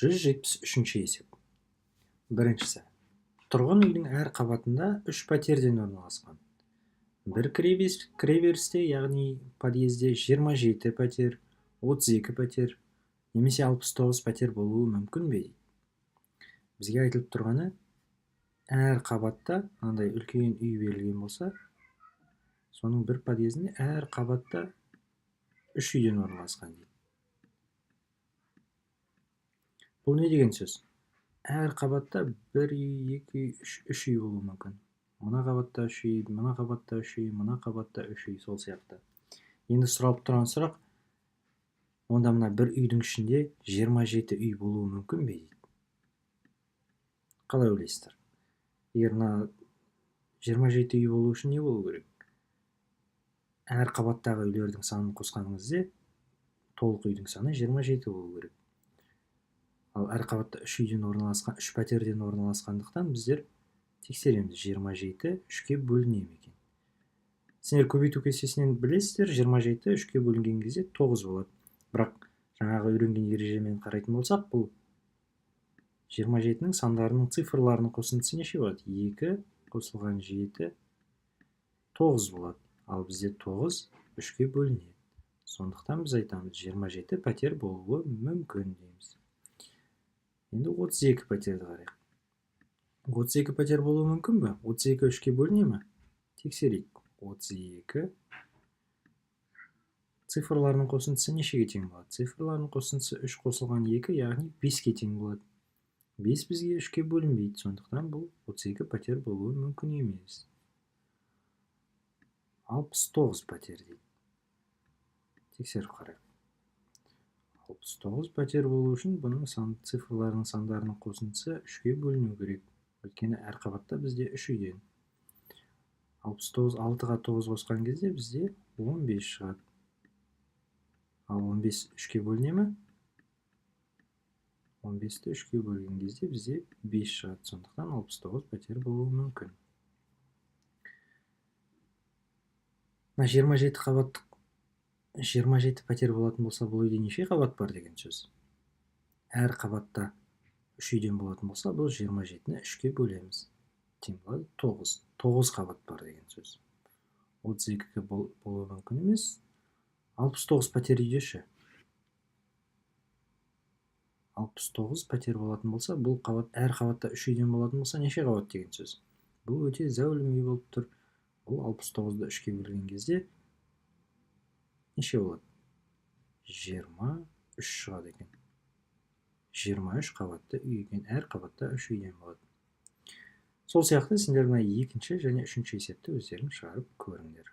173-ші есеп. Біріншісі. Тұрғын үйдің әр қабатында 3 пәтерден орналасқан. Бір кіреберісте, яғни подъезде 27 пәтер, 32 пәтер, немесе 69 пәтер болуы мүмкін бе? Бізге айтылып тұрғаны, әр қабатта мынандай үлкен үй берілген болса, соның бір подъезінде әр қабатта 3 үйден орналасқан дейді. Бұл не деген сөз? Әр қабатта 1 үй, 2 үй, 3 үй болуы мүмкін. Мына қабатта 3 үй, мына қабатта 3 үй, мына қабатта 3 үй, сол сияқты. Енді сұралып тұрған сұрақ, онда мына бір үйдің ішінде 27 үй болуы мүмкін бе дейді. Қалай ойлайсыздар? Егер мына 27 үй болу үшін не болу керек? Әр қабаттағы үйлердің санын қосқаныңызда толық үйдің саны 27 болу керек. Ал әр қабатта 3 үйден орналасқан, 3 пәтерден орналасқандықтан біздер тексереміз, 27 3-ке бөліне ме екен. Сендер көбейту кестесінен білесіздер, 27 3-ке бөлінген кезде 9 болады. Бірақ жаңағы үйренген ережемен қарайтын болсақ, бұл 27-нің сандарының цифрларының қосындысы неше болады? 2 қосылған 7 9 болады. Ал бізде 9 3-ке бөлінеді. Сондықтан біз айтамыз, 27 пәтер болуы мүмкін дейміз. Енді 32 пәтерді қарайық. 32 пәтер болуы мүмкін бе? 32 3-ке бөліне ме? Тексерейік. 32 цифрларының қосындысы нешеге тең болады? Цифрларының қосындысы 3 қосылған 2, яғни 5-ке тең болады. 5 бізге 3-ке бөлінбейді, сондықтан бұл 32 пәтер болуы мүмкін емес. 69 пәтер дейді. Тексеріп қарайық. 69 пәтер болу үшін бұның цифрларының сандарының қосындысы 3-ке бөліну керек. Өйткені әр қабатта бізде 3 үйден. 69 6-ға 9 қосқан кезде бізде 15 шығады. Ал 15 3-ке бөліне ме? 15-ті 3-ке бөлген кезде бізде 5 шығады. Сондықтан 69 пәтер болуы мүмкін. 27 пәтер болатын болса, бұл үйде неше қабат бар деген сөз? Әр қабатта 3 үйден болатын болса, бұл 27-ні 3-ке бөлеміз. Тең болады 9. 9 қабат бар деген сөз. 32-ге болуы мүмкін емес. 69 пәтер үйде ше. 69 пәтер болатын болса, бұл әр қабатта 3 үйден болатын болса, неше қабат деген сөз? Бұл өте зәулім үй болып тұр. Бұл 69-ды 3-ке бөлген кезде неше болады? 23 шығады екен. 23 қабатты үй екен, әр қабатта 3 үйден болады. Сол сияқты сендер мына екінші және үшінші есепті өздерің шығарып көріңдер.